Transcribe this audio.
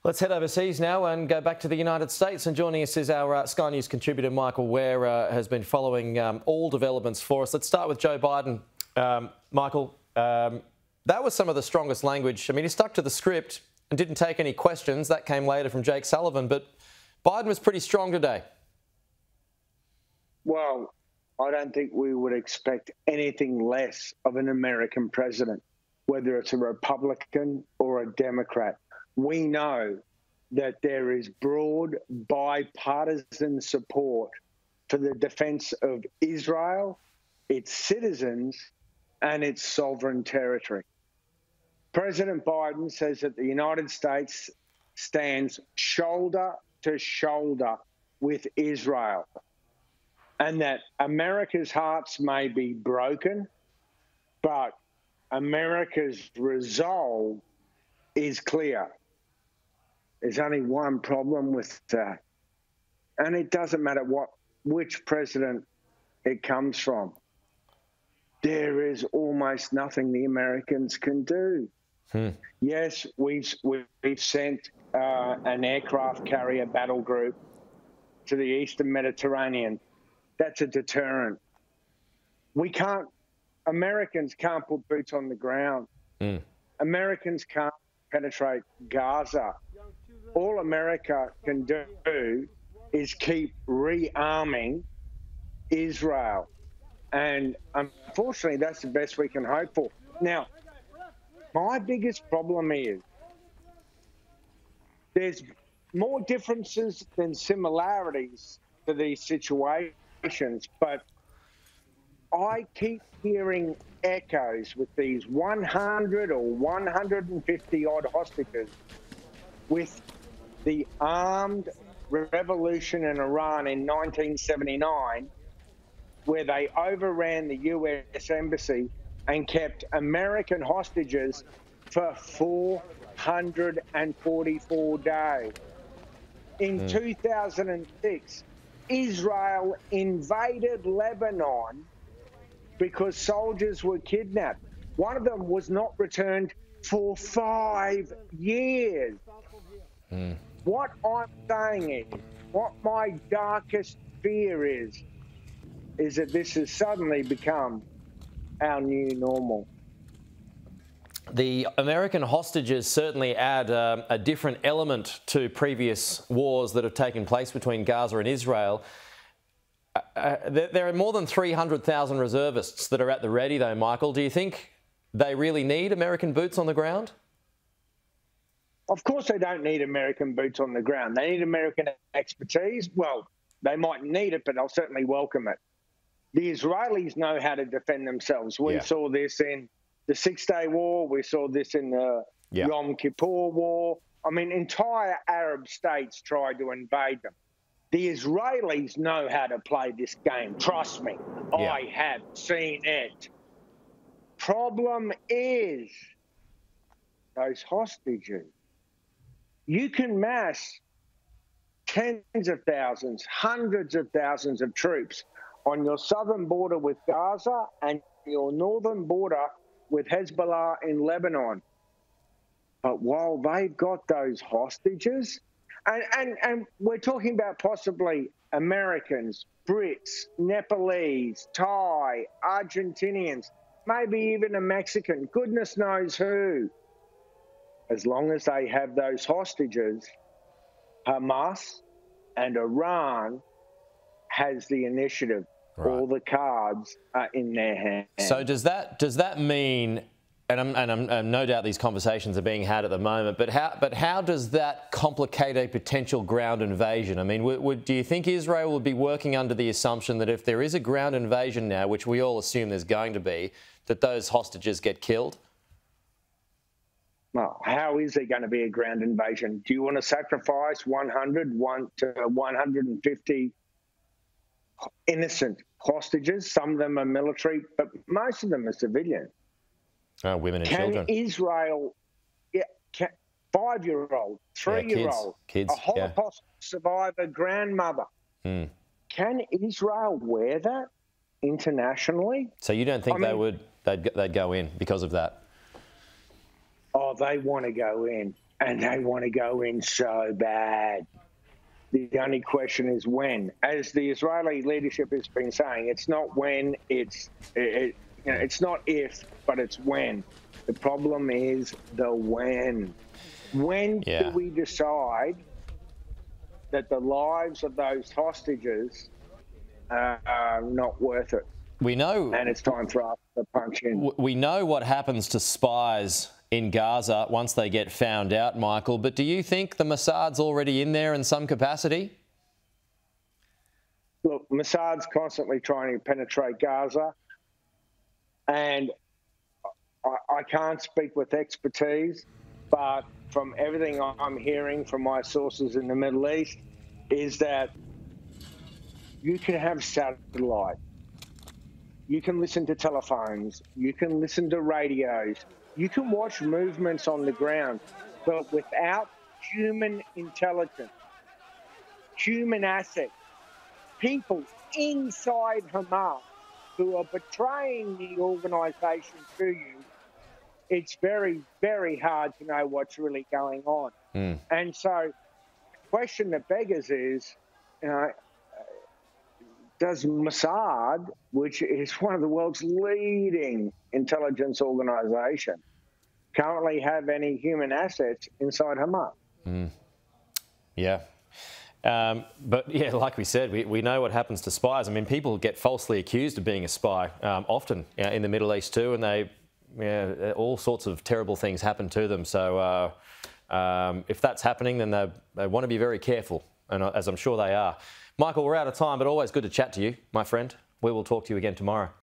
Let's head overseas now and go back to the United States. And joining us is our Sky News contributor, Michael Ware, has been following all developments for us. Let's start with Joe Biden. Michael, that was some of the strongest language. I mean, he stuck to the script and didn't take any questions. That came later from Jake Sullivan, but Biden was pretty strong today. Well, I don't think we would expect anything less of an American president, whether it's a Republican or a Democrat. We know that there is broad bipartisan support for the defense of Israel, its citizens, and its sovereign territory. President Biden says that the United States stands shoulder to shoulder with Israel, and that America's hearts may be broken, but America's resolve is clear. There's only one problem with that, and it doesn't matter which president it comes from. There is almost nothing the Americans can do. Yes, we've sent an aircraft carrier battle group to the Eastern Mediterranean. That's a deterrent. Americans can't put boots on the ground. Americans can't penetrate Gaza. All America can do is keep rearming Israel. And unfortunately, that's the best we can hope for. Now, my biggest problem is there's more differences than similarities to these situations, but I keep hearing echoes with these 100 or 150 odd hostages with the armed revolution in Iran in 1979, where they overran the US embassy and kept American hostages for 444 days. In 2006, Israel invaded Lebanon because soldiers were kidnapped. One of them was not returned for 5 years. What I'm saying is, what my darkest fear is that this has suddenly become our new normal. The American hostages certainly add a different element to previous wars that have taken place between Gaza and Israel. There are more than 300,000 reservists that are at the ready, though, Michael. Do you think they really need American boots on the ground? Of course they don't need American boots on the ground. They need American expertise. Well, they might need it, but they'll certainly welcome it. The Israelis know how to defend themselves. We saw this in the Six-Day War. We saw this in the Yom Kippur War. I mean, entire Arab states tried to invade them. The Israelis know how to play this game. Trust me, I have seen it. Problem is those hostages. You can mass tens of thousands, hundreds of thousands of troops on your southern border with Gaza and your northern border with Hezbollah in Lebanon. But while they've got those hostages, and we're talking about possibly Americans, Brits, Nepalese, Thai, Argentinians, maybe even a Mexican, goodness knows who. As long as they have those hostages, Hamas and Iran has the initiative. Right. All the cards are in their hands. So does that mean, and I'm no doubt these conversations are being had at the moment, but how does that complicate a potential ground invasion? I mean, do you think Israel would be working under the assumption that if there is a ground invasion now, which we all assume there's going to be, that those hostages get killed? Well, how is there going to be a ground invasion? Do you want to sacrifice 100 to 150 innocent hostages? Some of them are military, but most of them are civilian. Women and children. Can Israel, 5-year-old, 3-year-old, kids, a Holocaust survivor grandmother, can Israel wear that internationally? So you don't think they'd go in because of that? Oh, they want to go in. and they want to go in so bad. The only question is when. As the Israeli leadership has been saying, it's not when, it's not if, but it's when. The problem is the when. When do we decide that the lives of those hostages are not worth it? We know, and it's time for us to punch in. We know what happens to spies in Gaza once they get found out, Michael, but do you think the Mossad's already in there in some capacity? Look, Mossad's constantly trying to penetrate Gaza, and I can't speak with expertise, but from everything I'm hearing from my sources in the Middle East is that you can have satellite, you can listen to telephones, you can listen to radios, you can watch movements on the ground, but without human intelligence, human assets, people inside Hamas who are betraying the organisation to you, it's very, very hard to know what's really going on. And so the question that beggars is, does Mossad, which is one of the world's leading intelligence organisation, currently have any human assets inside Hamas? Yeah. But yeah, like we said, we know what happens to spies. I mean, people get falsely accused of being a spy often in the Middle East too, and all sorts of terrible things happen to them. So if that's happening, then they want to be very careful, and as I'm sure they are. Michael, we're out of time, but always good to chat to you, my friend. We will talk to you again tomorrow.